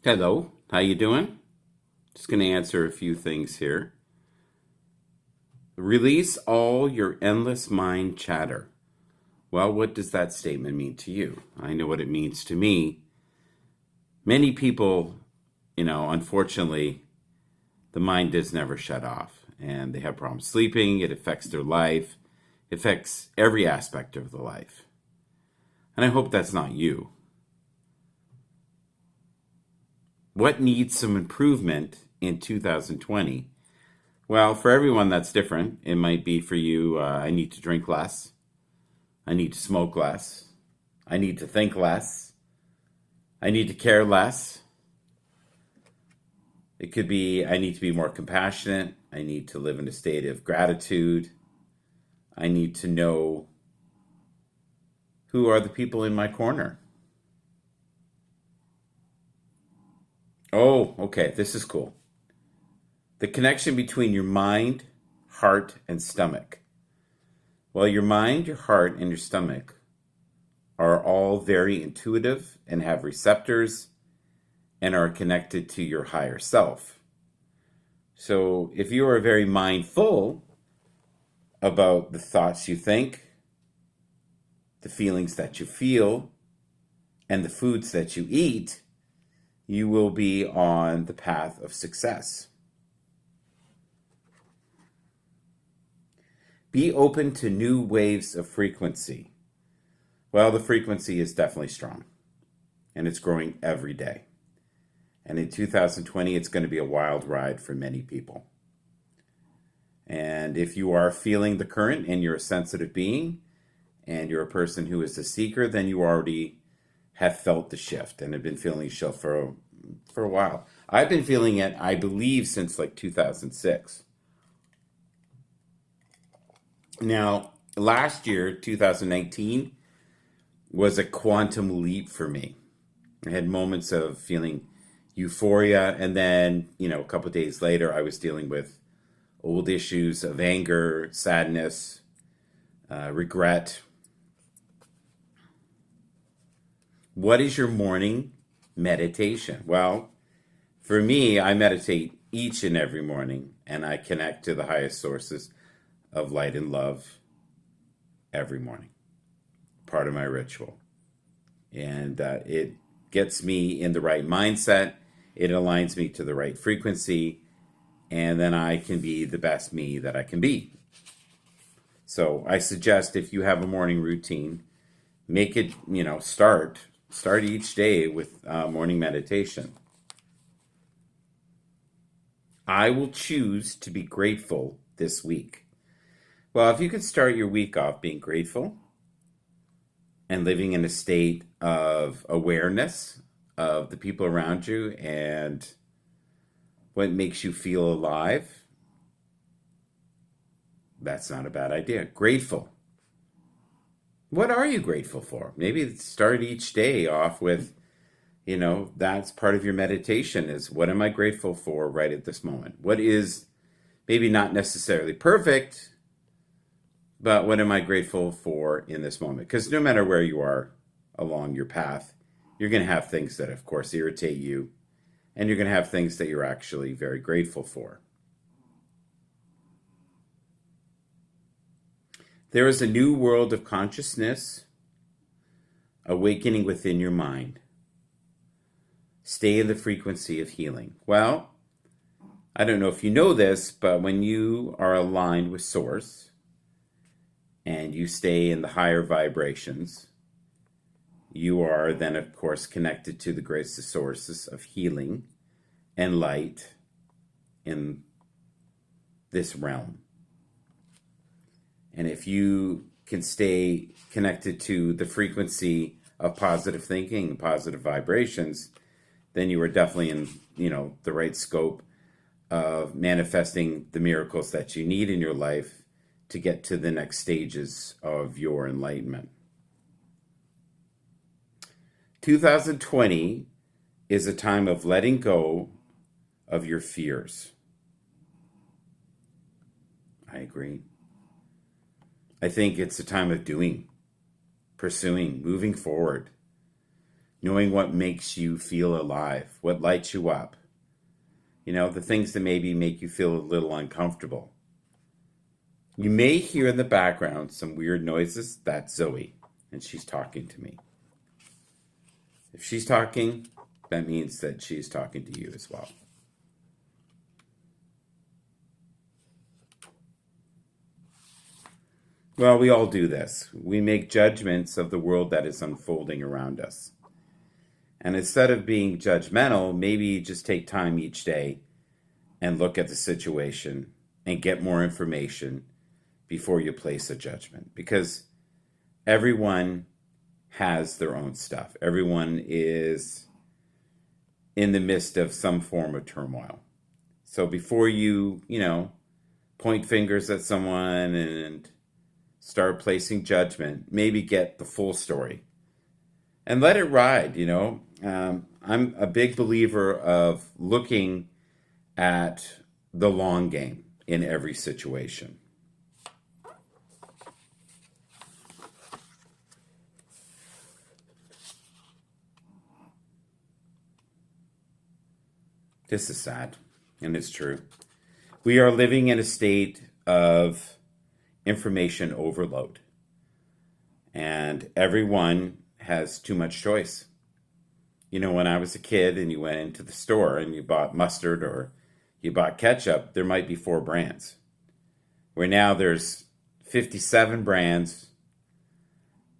Hello, how you doing? Just going to answer a few things here. Release all your endless mind chatter. Well, what does that statement mean to you? I know what it means to me. Many people, unfortunately, the mind does never shut off and they have problems sleeping. It affects their life, it affects every aspect of the life. And I hope that's not you. What needs some improvement in 2020? Well, for everyone, that's different. It might be for you, I need to drink less. I need to smoke less. I need to think less. I need to care less. It could be, I need to be more compassionate. I need to live in a state of gratitude. I need to know who are the people in my corner. Oh, okay, this is cool. The connection between your mind, heart, and stomach. Well, your mind, your heart, and your stomach are all very intuitive and have receptors and are connected to your higher self. So if you are very mindful about the thoughts you think, the feelings that you feel, and the foods that you eat, you will be on the path of success. Be open to new waves of frequency. Well, the frequency is definitely strong, and it's growing every day. And in 2020, it's going to be a wild ride for many people. And if you are feeling the current and you're a sensitive being, and you're a person who is a seeker, then you already have felt the shift and have been feeling the shift for a while. I've been feeling it, I believe, since like 2006. Now, last year, 2019, was a quantum leap for me. I had moments of feeling euphoria, and then, a couple of days later, I was dealing with old issues of anger, sadness, regret. What is your morning meditation? Well, for me, I meditate each and every morning, and I connect to the highest sources of light and love every morning. Part of my ritual. And it gets me in the right mindset. It aligns me to the right frequency. And then I can be the best me that I can be. So I suggest if you have a morning routine, make it, start each day with morning meditation. I will choose to be grateful this week. Well, if you could start your week off being grateful and living in a state of awareness of the people around you and what makes you feel alive, that's not a bad idea. Grateful. What are you grateful for? Maybe start each day off with, that's part of your meditation is what am I grateful for right at this moment? What is maybe not necessarily perfect, but what am I grateful for in this moment? Because no matter where you are along your path, you're going to have things that, of course, irritate you, and you're going to have things that you're actually very grateful for. There is a new world of consciousness awakening within your mind. Stay in the frequency of healing. Well, I don't know if you know this, but when you are aligned with Source, and you stay in the higher vibrations, you are then, of course, connected to the greatest sources of healing and light in this realm. And if you can stay connected to the frequency of positive thinking and positive vibrations, then you are definitely in, the right scope of manifesting the miracles that you need in your life to get to the next stages of your enlightenment. 2020 is a time of letting go of your fears. I agree. I think it's a time of doing, pursuing, moving forward. knowing what makes you feel alive, what lights you up, the things that maybe make you feel a little uncomfortable. You may hear in the background some weird noises. That's Zoe, and she's talking to me. If she's talking, that means that she's talking to you as well. Well, we all do this. We make judgments of the world that is unfolding around us. And instead of being judgmental, maybe just take time each day and look at the situation and get more information before you place a judgment. Because everyone has their own stuff. Everyone is in the midst of some form of turmoil. So before you, point fingers at someone and start placing judgment, maybe get the full story and let it ride. I'm a big believer of looking at the long game in every situation. This is sad, and it's true. We are living in a state of information overload, and everyone has too much choice. When I was a kid and you went into the store and you bought mustard or you bought ketchup, there might be 4 brands. Where now there's 57 brands,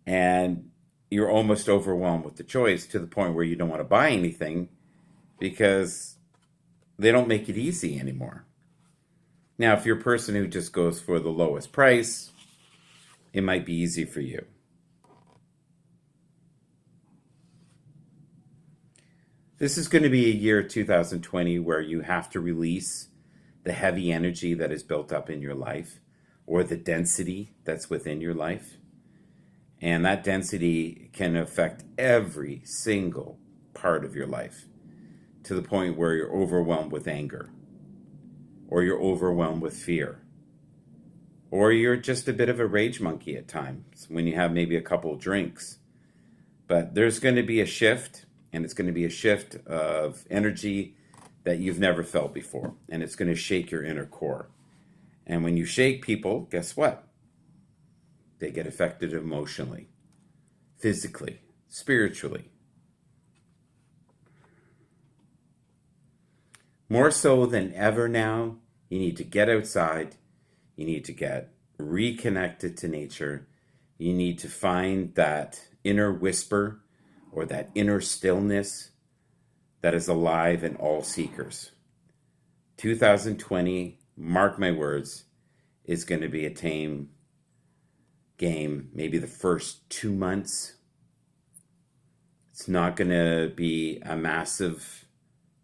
and you're almost overwhelmed with the choice to the point where you don't want to buy anything because they don't make it easy anymore. Now, if you're a person who just goes for the lowest price, it might be easy for you. This is going to be a year 2020 where you have to release the heavy energy that is built up in your life, or the density that's within your life. And that density can affect every single part of your life to the point where you're overwhelmed with anger, or you're overwhelmed with fear, or you're just a bit of a rage monkey at times when you have maybe a couple of drinks. But there's going to be a shift, and it's going to be a shift of energy that you've never felt before, and it's going to shake your inner core. And when you shake people, guess what? They get affected emotionally, physically, spiritually. More so than ever now, you need to get outside. You need to get reconnected to nature. You need to find that inner whisper or that inner stillness that is alive in all seekers. 2020, mark my words, is going to be a tame game, maybe the first 2 months. It's not going to be a massive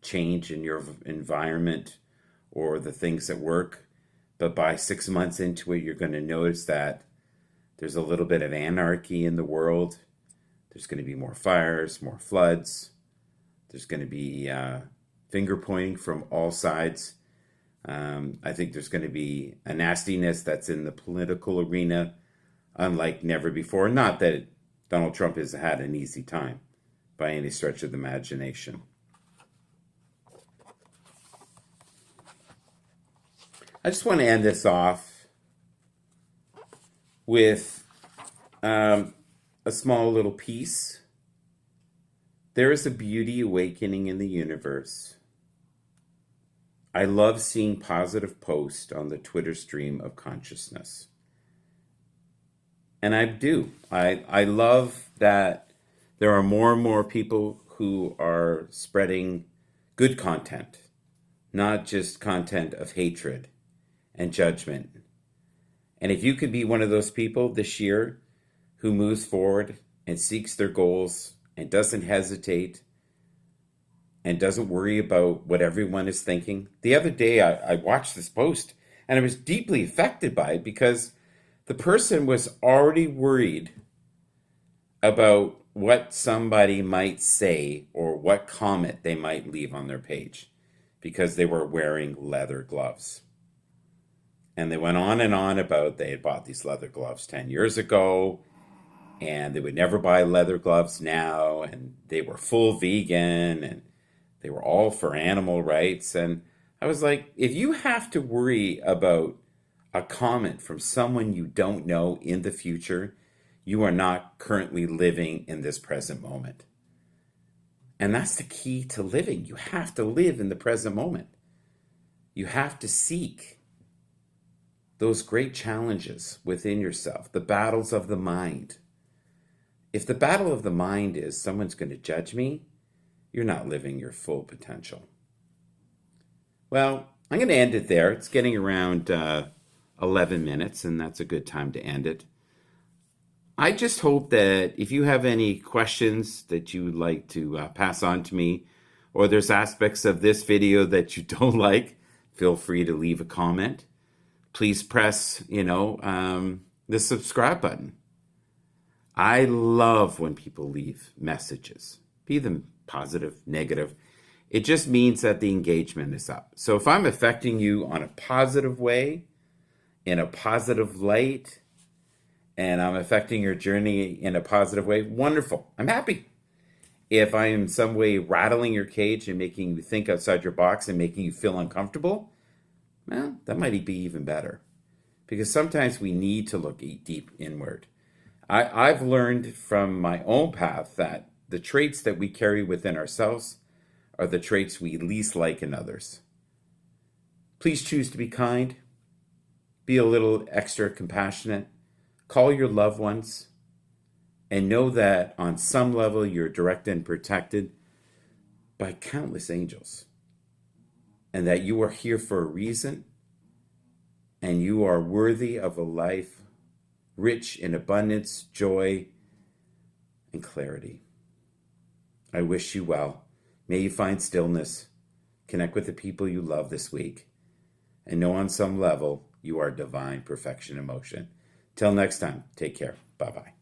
change in your environment or the things at work, but by 6 months into it, you're going to notice that there's a little bit of anarchy in the world. There's going to be more fires, more floods. There's going to be finger pointing from all sides. I think there's going to be a nastiness that's in the political arena unlike never before. Not that Donald Trump has had an easy time by any stretch of the imagination. I just want to end this off with a small little piece. There is a beauty awakening in the universe. I love seeing positive posts on the Twitter stream of consciousness. And I do. I love that there are more and more people who are spreading good content, not just content of hatred and judgment. And if you could be one of those people this year who moves forward and seeks their goals and doesn't hesitate and doesn't worry about what everyone is thinking. The other day I watched this post and I was deeply affected by it because the person was already worried about what somebody might say or what comment they might leave on their page because they were wearing leather gloves. And they went on and on about they had bought these leather gloves 10 years ago and they would never buy leather gloves now, and they were full vegan, and they were all for animal rights. And I was like, if you have to worry about a comment from someone you don't know in the future, you are not currently living in this present moment. And that's the key to living. You have to live in the present moment. You have to seek those great challenges within yourself, the battles of the mind. If the battle of the mind is someone's going to judge me, you're not living your full potential. Well, I'm going to end it there. It's getting around 11 minutes, and that's a good time to end it. I just hope that if you have any questions that you would like to pass on to me, or there's aspects of this video that you don't like, feel free to leave a comment. Please press, the subscribe button. I love when people leave messages, be them positive, negative. It just means that the engagement is up. So if I'm affecting you on a positive way, in a positive light, and I'm affecting your journey in a positive way, wonderful. I'm happy. If I am in some way rattling your cage and making you think outside your box and making you feel uncomfortable, well, that might be even better. Because sometimes we need to look deep inward. I've learned from my own path that the traits that we carry within ourselves are the traits we least like in others. Please choose to be kind. Be a little extra compassionate. Call your loved ones. And know that on some level you're directed and protected by countless angels. And that you are here for a reason. And you are worthy of a life rich in abundance, joy, and clarity. I wish you well. May you find stillness, connect with the people you love this week, and know on some level you are divine perfection in motion. Till next time, take care. Bye-bye.